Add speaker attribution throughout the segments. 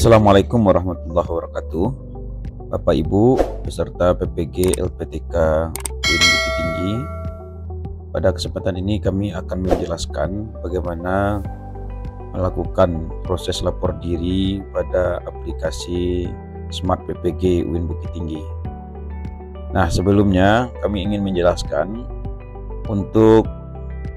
Speaker 1: Assalamualaikum warahmatullahi wabarakatuh. Bapak Ibu peserta PPG LPTK UIN Bukit Tinggi, pada kesempatan ini kami akan menjelaskan bagaimana melakukan proses lapor diri pada aplikasi Smart PPG UIN Bukit Tinggi. Nah, sebelumnya kami ingin menjelaskan untuk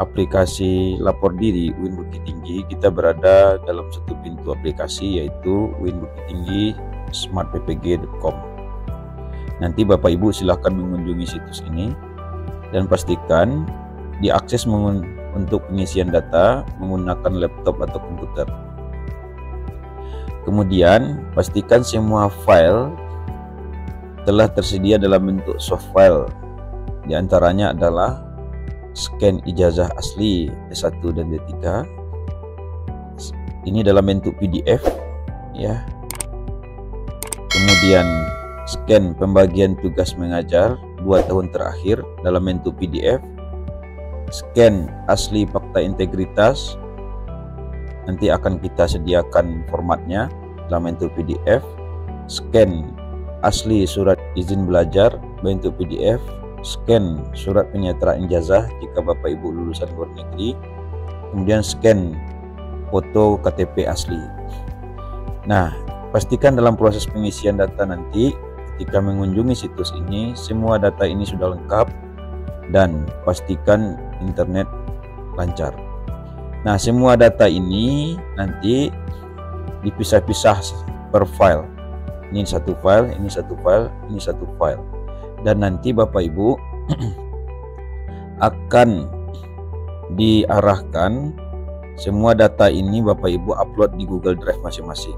Speaker 1: aplikasi lapor diri UIN Bukit Tinggi, kita berada dalam satu pintu aplikasi, yaitu UIN Bukit Tinggi smartppg.com. Nanti Bapak Ibu silahkan mengunjungi situs ini dan pastikan diakses untuk pengisian data menggunakan laptop atau komputer. Kemudian pastikan semua file telah tersedia dalam bentuk soft file. Di antaranya adalah scan ijazah asli D1 dan D3. Ini dalam bentuk PDF ya. Kemudian scan pembagian tugas mengajar 2 tahun terakhir dalam bentuk PDF. Scan asli fakta integritas, nanti akan kita sediakan formatnya dalam bentuk PDF. Scan asli surat izin belajar bentuk PDF. Scan surat penyertaan ijazah jika Bapak Ibu lulusan luar negeri, kemudian scan foto KTP asli. Nah, pastikan dalam proses pengisian data nanti ketika mengunjungi situs ini semua data ini sudah lengkap dan pastikan internet lancar. Nah, semua data ini nanti dipisah-pisah per file. Ini satu file, ini satu file, ini satu file. Dan nanti Bapak Ibu akan diarahkan semua data ini Bapak Ibu upload di Google Drive masing-masing.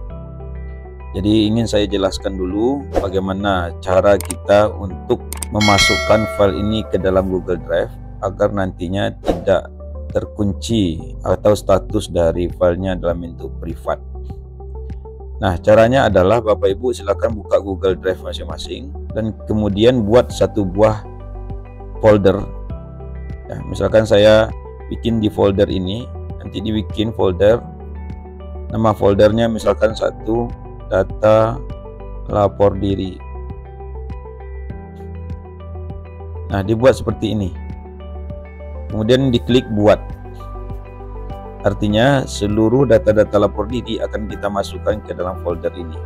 Speaker 1: Jadi ingin saya jelaskan dulu bagaimana cara kita untuk memasukkan file ini ke dalam Google Drive agar nantinya tidak terkunci atau status dari filenya dalam bentuk privat. Nah, caranya adalah Bapak Ibu silakan buka Google Drive masing-masing dan kemudian buat satu buah folder. Ya, misalkan saya bikin di folder ini, nanti dibikin folder, nama foldernya misalkan satu data lapor diri. Nah, dibuat seperti ini. Kemudian diklik buat. Artinya seluruh data-data lapor diri akan kita masukkan ke dalam folder ini.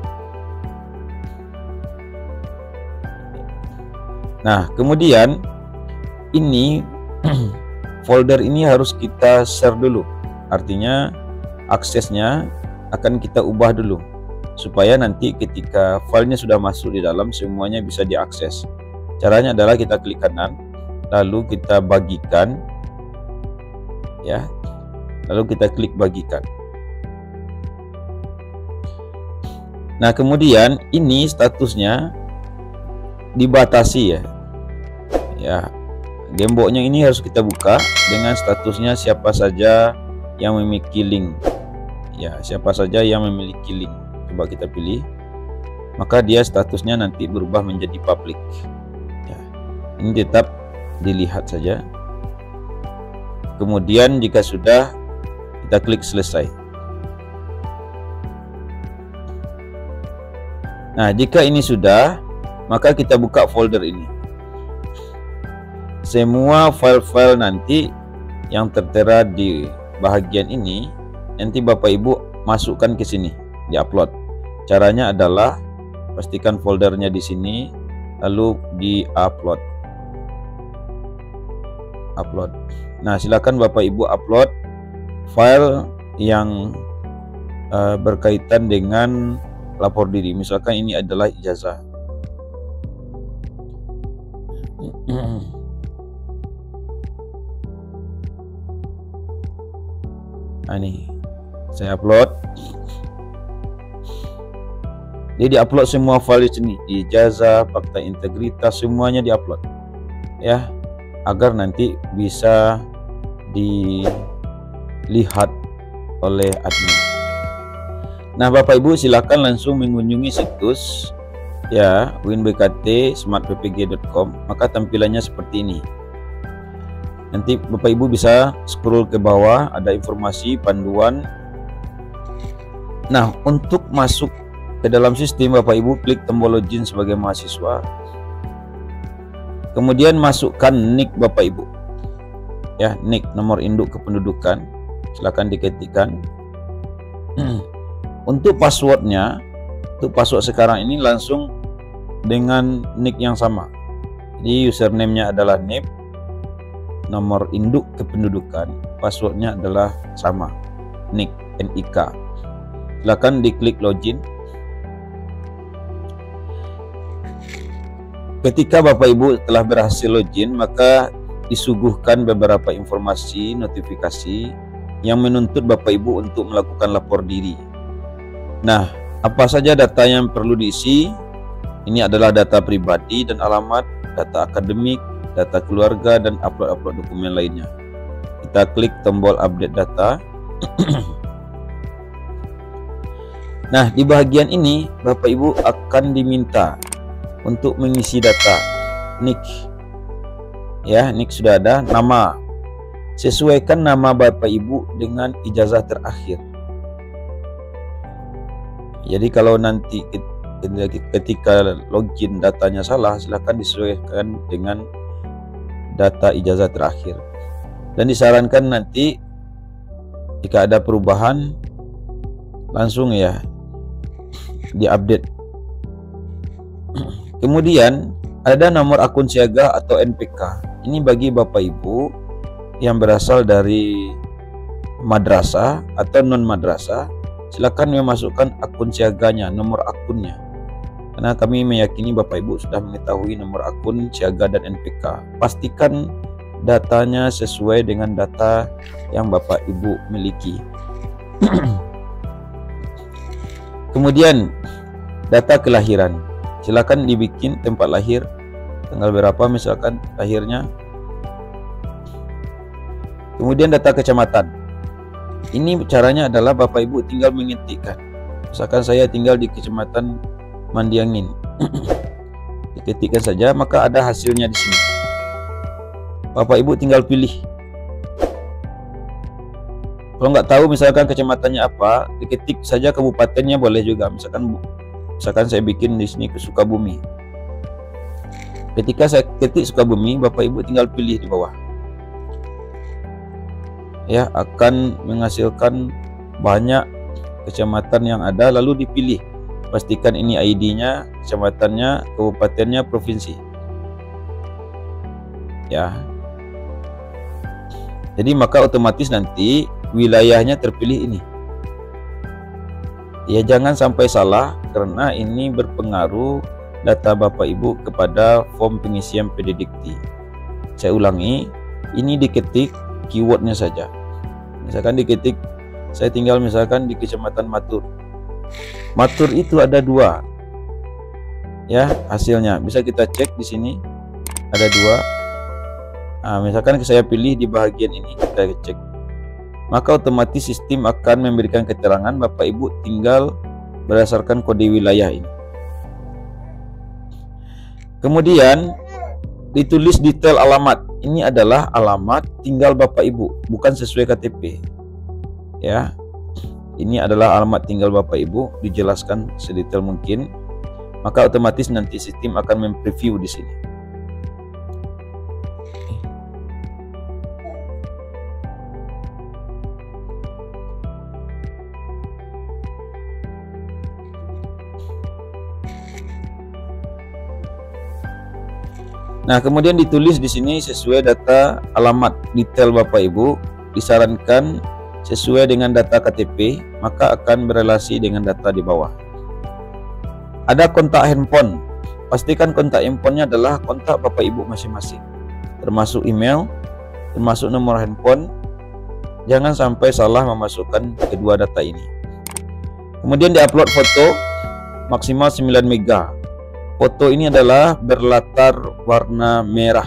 Speaker 1: Nah, kemudian ini folder ini harus kita share dulu. Artinya aksesnya akan kita ubah dulu supaya nanti ketika filenya sudah masuk di dalam semuanya bisa diakses. Caranya adalah kita klik kanan, lalu kita bagikan ya. Lalu kita klik bagikan. Nah, kemudian ini statusnya dibatasi ya. Ya, gemboknya ini harus kita buka dengan statusnya siapa saja yang memiliki link. Ya, siapa saja yang memiliki link. Coba kita pilih. Maka dia statusnya nanti berubah menjadi public. Ya, ini tetap dilihat saja. Kemudian jika sudah, kita klik selesai. Nah, jika ini sudah, maka kita buka folder ini. Semua file-file nanti yang tertera di bahagian ini nanti Bapak Ibu masukkan ke sini, di-upload. Caranya adalah pastikan foldernya di sini lalu di-upload. Upload. Nah, silakan Bapak Ibu upload file yang berkaitan dengan lapor diri. Misalkan ini adalah ijazah. Nah, ini saya upload. Jadi diupload semua file di sini, ijazah, fakta integritas, semuanya diupload ya, agar nanti bisa dilihat oleh admin. Nah, Bapak Ibu silakan langsung mengunjungi situs ya UIN-BKT smartppg.com, maka tampilannya seperti ini. Nanti Bapak Ibu bisa scroll ke bawah, ada informasi panduan. Nah, untuk masuk ke dalam sistem, Bapak Ibu klik tombol login sebagai mahasiswa. Kemudian masukkan NIK Bapak Ibu. Ya, NIK nomor induk kependudukan. Silakan diketikkan. Untuk passwordnya, untuk password sekarang ini langsung dengan NIK yang sama. Jadi username-nya adalah NIP, nomor induk kependudukan, passwordnya adalah sama, NIK, NIK. Silakan diklik login. Ketika Bapak Ibu telah berhasil login, maka disuguhkan beberapa informasi notifikasi yang menuntut Bapak Ibu untuk melakukan lapor diri. Nah, apa saja data yang perlu diisi? Ini adalah data pribadi dan alamat, data akademik, data keluarga, dan upload dokumen lainnya. Kita klik tombol update data. Nah, di bagian ini Bapak Ibu akan diminta untuk mengisi data NIK. Ya, NIK sudah ada. Nama, sesuaikan nama Bapak Ibu dengan ijazah terakhir. Jadi kalau nanti ketika login datanya salah, silakan disesuaikan dengan data ijazah terakhir. Dan disarankan nanti jika ada perubahan langsung ya diupdate. Kemudian ada nomor akun siaga atau NPK. Ini bagi Bapak Ibu yang berasal dari madrasah atau non madrasah, silakan memasukkan akun siaganya, nomor akunnya. Karena kami meyakini Bapak Ibu sudah mengetahui nomor akun siaga dan NPK. Pastikan datanya sesuai dengan data yang Bapak Ibu miliki. Kemudian data kelahiran. Silakan dibikin tempat lahir, tanggal berapa misalkan lahirnya. Kemudian data kecamatan. Ini caranya adalah Bapak Ibu tinggal mengetikkan. Misalkan saya tinggal di Kecamatan Mandiangin. Diketikkan saja, maka ada hasilnya di sini. Bapak Ibu tinggal pilih. Kalau nggak tahu misalkan kecamatannya apa, diketik saja kabupatennya boleh juga. Misalkan saya bikin di sini ke Sukabumi. Ketika saya ketik Sukabumi, Bapak Ibu tinggal pilih di bawah. Ya, akan menghasilkan banyak kecamatan yang ada, lalu dipilih. Pastikan ini ID-nya, kecamatannya, kabupatennya, provinsi. Ya. Jadi maka otomatis nanti wilayahnya terpilih ini. Ya, jangan sampai salah karena ini berpengaruh data Bapak Ibu kepada form pengisian PDDikti. Saya ulangi, ini diketik keywordnya saja. Misalkan diketik, saya tinggal misalkan di Kecamatan Matur. Matur itu ada 2. Ya, hasilnya bisa kita cek di sini. Ada 2. Nah, misalkan saya pilih di bagian ini, kita cek. Maka otomatis sistem akan memberikan keterangan, Bapak Ibu tinggal berdasarkan kode wilayah ini. Kemudian ditulis detail alamat. Ini adalah alamat tinggal Bapak Ibu, bukan sesuai KTP. Ya. Ini adalah alamat tinggal Bapak Ibu, dijelaskan sedetail mungkin. Maka otomatis nanti sistem akan mempreview di sini. Nah, kemudian ditulis di sini sesuai data alamat detail Bapak Ibu, disarankan sesuai dengan data KTP, maka akan berelasi dengan data di bawah. Ada kontak handphone. Pastikan kontak handphonenya adalah kontak Bapak Ibu masing-masing, termasuk email, termasuk nomor handphone. Jangan sampai salah memasukkan kedua data ini. Kemudian diupload foto maksimal 9 MB. Foto ini adalah berlatar warna merah.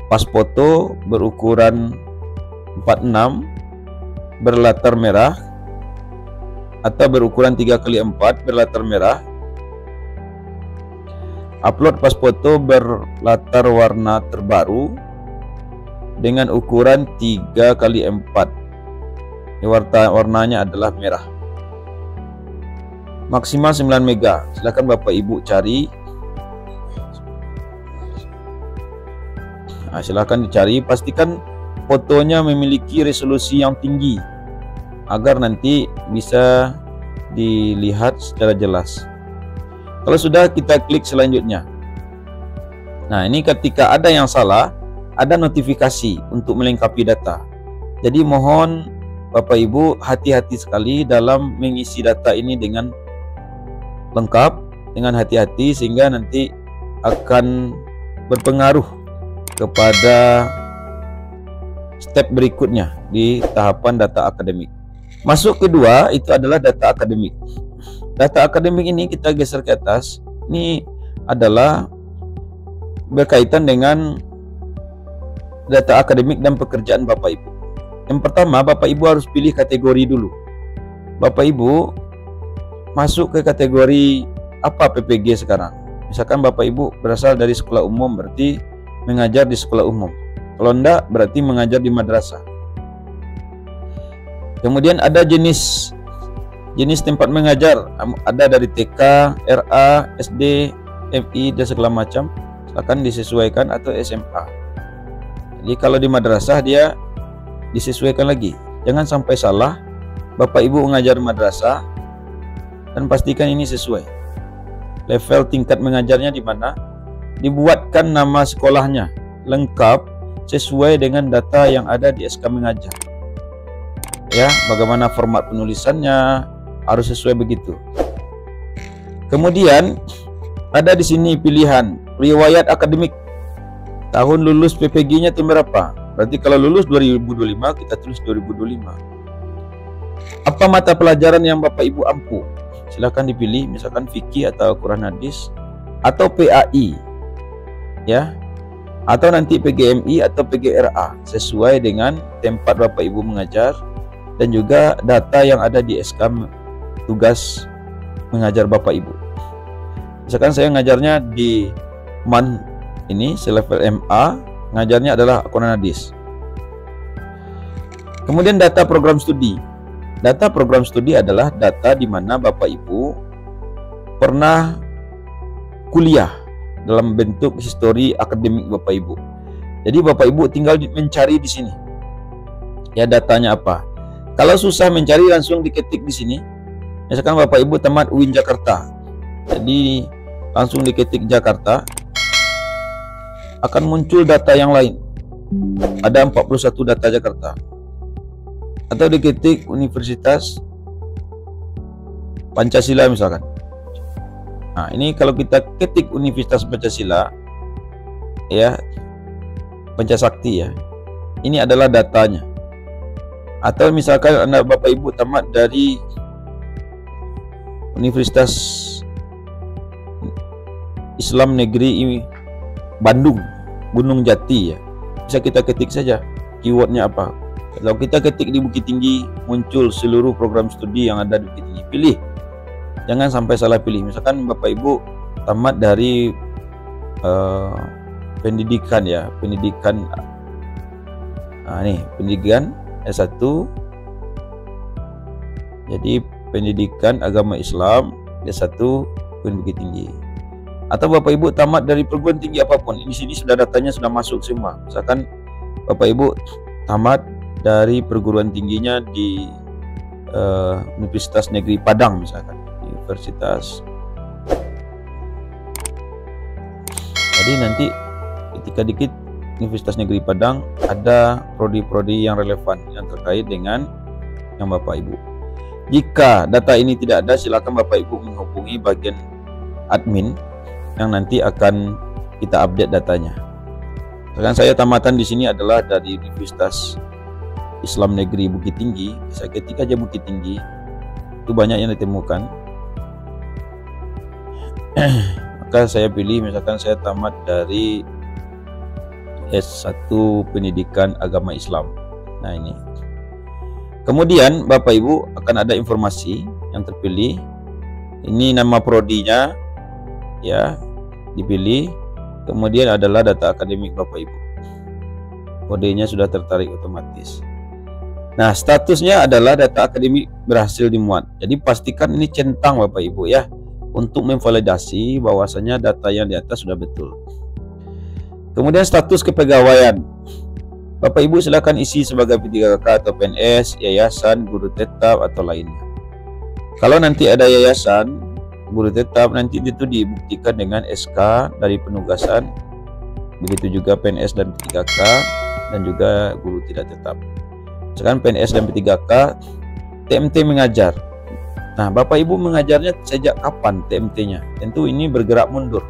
Speaker 1: Pas foto berukuran 46 berlatar merah atau berukuran 3x4 berlatar merah. Upload pas foto berlatar warna terbaru dengan ukuran 3x4. Warnanya adalah merah. maksimal 9 mega. Silakan Bapak Ibu cari. Nah, silakan dicari, pastikan fotonya memiliki resolusi yang tinggi agar nanti bisa dilihat secara jelas. Kalau sudah, kita klik selanjutnya. Nah, ini ketika ada yang salah, ada notifikasi untuk melengkapi data. Jadi mohon Bapak Ibu hati-hati sekali dalam mengisi data ini dengan lengkap, dengan hati-hati, sehingga nanti akan berpengaruh kepada step berikutnya di tahapan data akademik. Masuk kedua itu adalah data akademik. Data akademik ini kita geser ke atas. Ini adalah berkaitan dengan data akademik dan pekerjaan Bapak Ibu. Yang pertama, Bapak Ibu harus pilih kategori dulu. Bapak Ibu masuk ke kategori apa PPG sekarang. Misalkan Bapak Ibu berasal dari sekolah umum, berarti mengajar di sekolah umum. Kalau enggak, berarti mengajar di madrasah. Kemudian ada jenis tempat mengajar, ada dari TK, RA, SD, MI dan segala macam. Silakan disesuaikan, atau SMA. Jadi kalau di madrasah dia disesuaikan lagi. Jangan sampai salah. Bapak Ibu mengajar madrasah, dan pastikan ini sesuai. Level tingkat mengajarnya di mana? Dibuatkan nama sekolahnya lengkap sesuai dengan data yang ada di SK mengajar. Ya, bagaimana format penulisannya harus sesuai begitu. Kemudian ada di sini pilihan riwayat akademik. Tahun lulus PPG-nya itu berapa? Berarti kalau lulus 2025, kita tulis 2025. Apa mata pelajaran yang Bapak Ibu ampuh? Silakan dipilih, misalkan fikih atau Quran hadis atau PAI. Ya, atau nanti PGMI atau PGRA sesuai dengan tempat Bapak Ibu mengajar dan juga data yang ada di SK tugas mengajar Bapak Ibu. Misalkan saya ngajarnya di MAN ini selevel MA, ngajarnya adalah Quran hadis. Kemudian data program studi. Data program studi adalah data di mana Bapak Ibu pernah kuliah dalam bentuk histori akademik Bapak Ibu. Jadi Bapak Ibu tinggal mencari di sini. Ya, datanya apa? Kalau susah mencari, langsung diketik di sini. Misalkan Bapak Ibu tamat UIN Jakarta. Jadi langsung diketik Jakarta. Akan muncul data yang lain. Ada 41 data Jakarta. Atau diketik Universitas Pancasila misalkan. Nah, ini kalau kita ketik Universitas Pancasila, ya, Pancasakti ya, ini adalah datanya. Atau misalkan anak Bapak Ibu tamat dari Universitas Islam Negeri Bandung, Gunung Jati ya, bisa kita ketik saja keywordnya apa. Kalau kita ketik di Bukit Tinggi, muncul seluruh program studi yang ada di Bukit Tinggi. Pilih. Jangan sampai salah pilih. Misalkan Bapak Ibu tamat dari pendidikan ya, pendidikan. Nah, nih pendidikan S1. Jadi pendidikan agama Islam S1 Bukit Tinggi. Atau Bapak Ibu tamat dari perguruan tinggi apapun. Di sini sudah datanya sudah masuk semua. Misalkan Bapak Ibu tamat dari perguruan tingginya di Universitas Negeri Padang misalkan. Universitas. Jadi nanti ketika dikit Universitas Negeri Padang ada prodi-prodi yang relevan yang terkait dengan yang Bapak Ibu. Jika data ini tidak ada, silakan Bapak Ibu menghubungi bagian admin yang nanti akan kita update datanya. Misalkan saya tamatan di sini adalah dari Universitas Islam Negeri Bukit Tinggi, saya ketik aja Bukit Tinggi, itu banyak yang ditemukan. Maka saya pilih, misalkan saya tamat dari S1 Pendidikan Agama Islam. Nah ini. Kemudian Bapak Ibu akan ada informasi yang terpilih. Ini nama prodinya ya, dipilih. Kemudian adalah data akademik Bapak Ibu. Kodenya sudah tertarik otomatis. Nah, statusnya adalah data akademik berhasil dimuat. Jadi pastikan ini centang Bapak Ibu ya, untuk memvalidasi bahwasanya data yang di atas sudah betul. Kemudian status kepegawaian. Bapak Ibu silakan isi sebagai P3K atau PNS, yayasan, guru tetap atau lainnya. Kalau nanti ada yayasan, guru tetap, nanti itu dibuktikan dengan SK dari penugasan. Begitu juga PNS dan P3K dan juga guru tidak tetap. Sekarang PNS dan P3K, TMT mengajar. Nah, Bapak Ibu mengajarnya sejak kapan TMT-nya? Tentu ini bergerak mundur.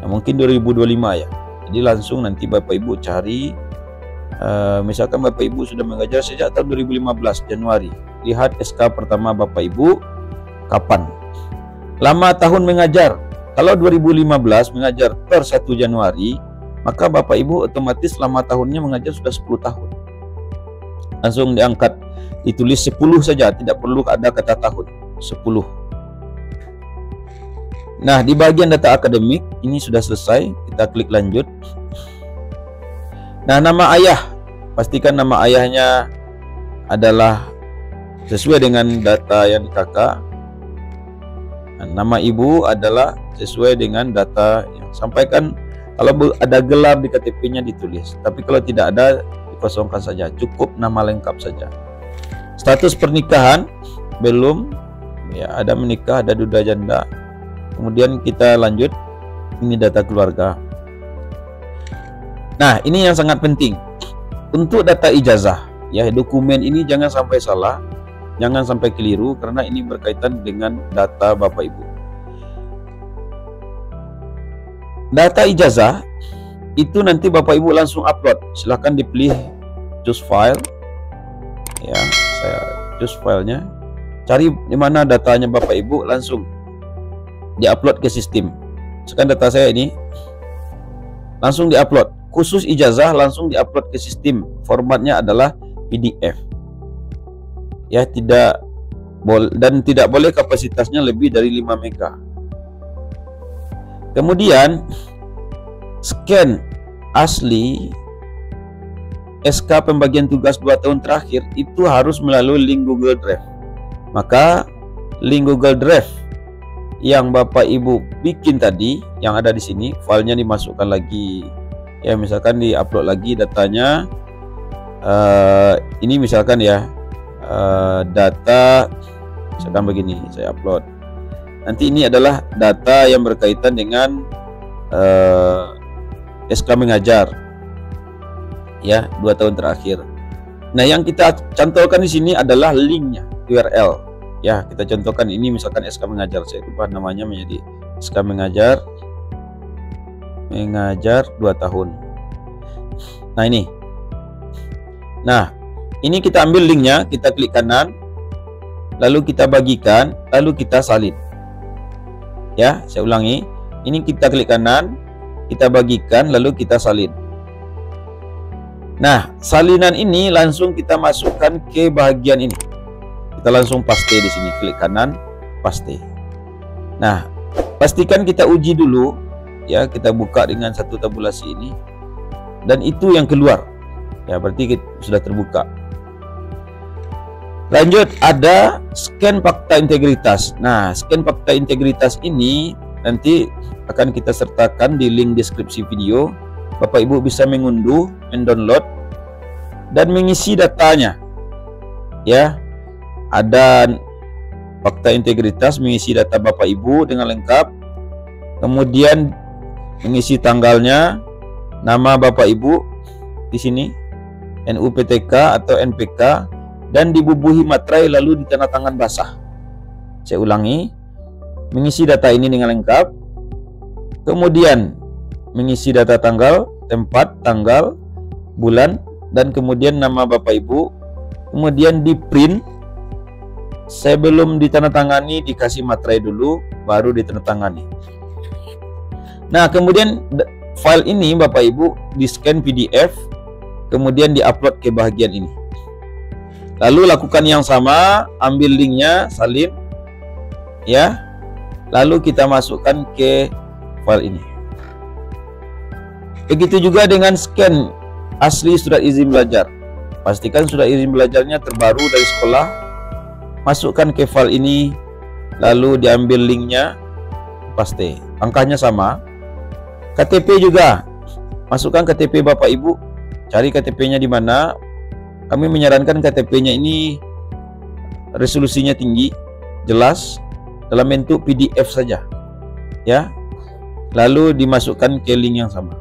Speaker 1: Nah, mungkin 2025 ya. Jadi langsung nanti Bapak Ibu cari, misalkan Bapak Ibu sudah mengajar sejak tahun 2015 Januari. Lihat SK pertama Bapak Ibu kapan. Lama tahun mengajar. Kalau 2015 mengajar per 1 Januari, maka Bapak Ibu otomatis lama tahunnya mengajar sudah 10 tahun. Langsung diangkat, ditulis 10 saja, tidak perlu ada kata tahun, 10. Nah, di bagian data akademik ini sudah selesai, kita klik lanjut. Nah, nama ayah, pastikan nama ayahnya adalah sesuai dengan data yang di KK. Nah, nama ibu adalah sesuai dengan data yang sampaikan. Kalau ada gelar di KTP-nya ditulis, tapi kalau tidak ada kosongkan saja, cukup nama lengkap saja. Status pernikahan belum ya, ada menikah, ada duda janda. Kemudian kita lanjut, ini data keluarga. Nah, ini yang sangat penting untuk data ijazah ya, dokumen ini jangan sampai salah, jangan sampai keliru, karena ini berkaitan dengan data Bapak Ibu. Data ijazah itu nanti Bapak Ibu langsung upload. Silahkan dipilih choose file ya, saya choose filenya, cari di mana datanya Bapak Ibu, langsung diupload ke sistem. Sekarang data saya ini langsung diupload, khusus ijazah langsung diupload ke sistem. Formatnya adalah PDF ya, tidak boleh kapasitasnya lebih dari 5 MB. Kemudian scan asli SK pembagian tugas 2 tahun terakhir itu harus melalui link Google Drive. Maka link Google Drive yang Bapak Ibu bikin tadi, yang ada di sini, filenya dimasukkan lagi ya, misalkan diupload lagi datanya. Ini misalkan ya, data misalkan begini, saya upload. Nanti ini adalah data yang berkaitan dengan SK mengajar ya, 2 tahun terakhir. Nah, yang kita cantolkan di sini adalah linknya, URL ya. Kita contohkan ini misalkan SK mengajar, saya ubah namanya menjadi SK mengajar 2 tahun. Nah, ini kita ambil linknya, kita klik kanan, lalu kita bagikan, lalu kita salin ya. Saya ulangi, ini kita klik kanan, kita bagikan, lalu kita salin. Nah, salinan ini langsung kita masukkan ke bagian ini. Kita langsung paste di sini, klik kanan, paste. Nah, pastikan kita uji dulu ya, kita buka dengan satu tabulasi ini, dan itu yang keluar ya, berarti sudah terbuka. Lanjut, ada scan fakta integritas. Nah, scan fakta integritas ini nanti akan kita sertakan di link deskripsi video. Bapak Ibu bisa mengunduh, mendownload, dan mengisi datanya ya. Ada fakta integritas, mengisi data Bapak Ibu dengan lengkap, kemudian mengisi tanggalnya, nama Bapak Ibu di sini, NUPTK atau NPK, dan dibubuhi materai lalu ditandatangan basah. Saya ulangi, mengisi data ini dengan lengkap, kemudian mengisi data tanggal, tempat, tanggal, bulan, dan kemudian nama Bapak Ibu, kemudian di print. Sebelum ditandatangani dikasih materai dulu, baru ditandatangani. Nah, kemudian file ini Bapak Ibu di scan PDF, kemudian diupload ke bagian ini. Lalu lakukan yang sama, ambil linknya, salin ya, lalu kita masukkan ke file ini. Begitu juga dengan scan asli surat izin belajar. pastikan sudah izin belajarnya terbaru dari sekolah. Masukkan ke file ini, lalu diambil linknya, paste. Angkanya sama. KTP juga, masukkan KTP Bapak Ibu. Cari KTP-nya di mana. Kami menyarankan KTP-nya ini resolusinya tinggi, jelas, dalam bentuk PDF saja, ya. Lalu dimasukkan ke link yang sama.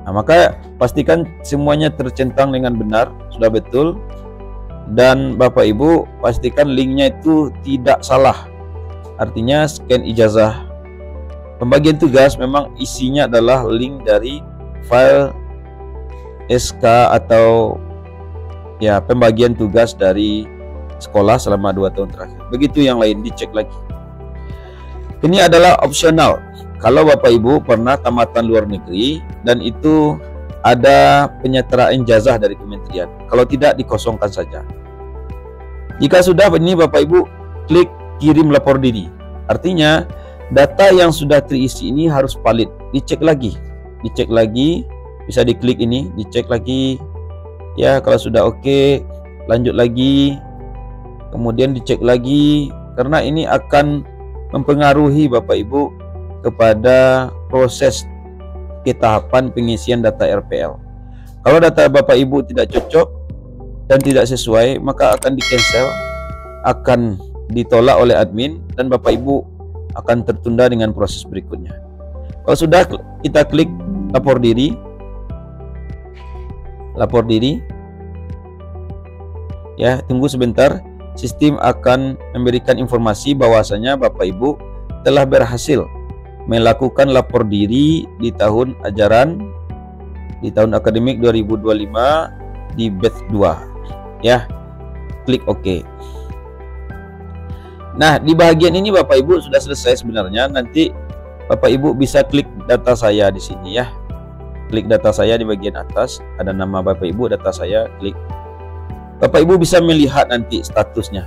Speaker 1: Nah, maka pastikan semuanya tercentang dengan benar, sudah betul. Dan Bapak Ibu pastikan linknya itu tidak salah. Artinya scan ijazah. Pembagian tugas memang isinya adalah link dari file SK atau ya pembagian tugas dari sekolah selama 2 tahun terakhir. Begitu yang lain dicek lagi. Ini adalah opsional. Kalau Bapak Ibu pernah tamatan luar negeri dan itu ada penyetaraan ijazah dari kementerian. Kalau tidak, dikosongkan saja. Jika sudah, ini Bapak Ibu klik kirim lapor diri. Artinya data yang sudah terisi ini harus valid. Dicek lagi, bisa diklik ini, dicek lagi. Ya, kalau sudah oke, lanjut lagi. Kemudian dicek lagi, karena ini akan mempengaruhi Bapak Ibu kepada proses tahapan pengisian data RPL. Kalau data Bapak Ibu tidak cocok dan tidak sesuai, maka akan di-cancel, akan ditolak oleh admin, dan Bapak Ibu akan tertunda dengan proses berikutnya. Kalau sudah, kita klik lapor diri. Ya, tunggu sebentar. Sistem akan memberikan informasi bahwasanya Bapak Ibu telah berhasil melakukan lapor diri di tahun ajaran, di tahun akademik 2025 di batch 2. Ya, klik OK. Nah, di bagian ini Bapak Ibu sudah selesai sebenarnya. Nanti Bapak Ibu bisa klik data saya di sini ya. Klik data saya di bagian atas, ada nama Bapak Ibu, data saya, klik. Bapak Ibu bisa melihat nanti statusnya.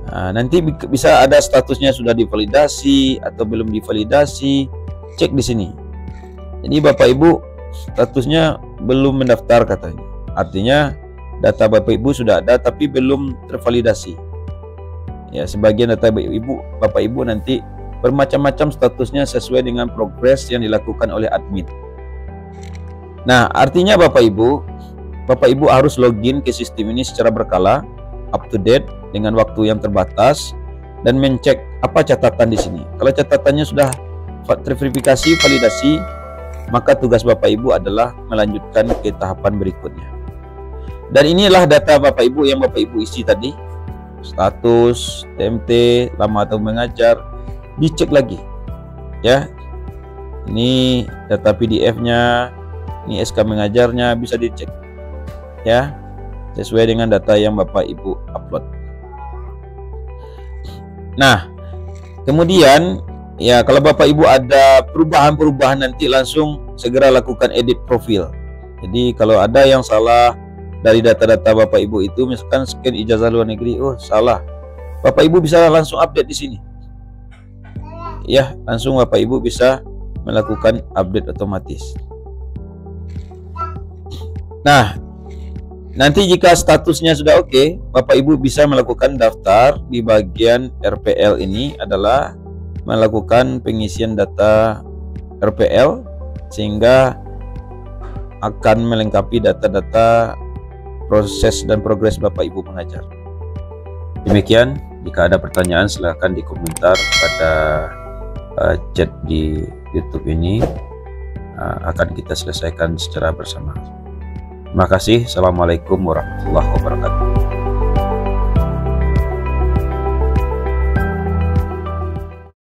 Speaker 1: Nah, nanti bisa ada statusnya sudah divalidasi atau belum divalidasi. Cek di sini. Jadi Bapak Ibu statusnya belum mendaftar katanya. Artinya data Bapak Ibu sudah ada tapi belum tervalidasi. Ya, sebagian data Bapak Ibu nanti bermacam-macam statusnya sesuai dengan progres yang dilakukan oleh admin. Nah, artinya Bapak Ibu harus login ke sistem ini secara berkala, up to date dengan waktu yang terbatas, dan mencek apa catatan di sini. Kalau catatannya sudah terverifikasi, validasi, maka tugas Bapak Ibu adalah melanjutkan ke tahapan berikutnya. Dan inilah data Bapak Ibu yang Bapak Ibu isi tadi. Status, TMT, lama atau mengajar, dicek lagi. Ya. Ini data PDF-nya, ini SK mengajarnya, bisa dicek. Ya. Sesuai dengan data yang Bapak Ibu upload. Nah, kemudian ya kalau Bapak Ibu ada perubahan-perubahan nanti langsung segera lakukan edit profil. Jadi kalau ada yang salah dari data-data Bapak Ibu itu, misalkan scan ijazah luar negeri, oh salah, Bapak Ibu bisa langsung update di sini. Ya, langsung Bapak Ibu bisa melakukan update otomatis. Nah, nanti jika statusnya sudah oke, Bapak Ibu bisa melakukan daftar. Di bagian RPL ini adalah melakukan pengisian data RPL, sehingga akan melengkapi data-data proses dan progres Bapak Ibu mengajar. Demikian, jika ada pertanyaan silahkan di komentar pada chat di YouTube ini, akan kita selesaikan secara bersama. Terima kasih. Assalamualaikum warahmatullahi wabarakatuh.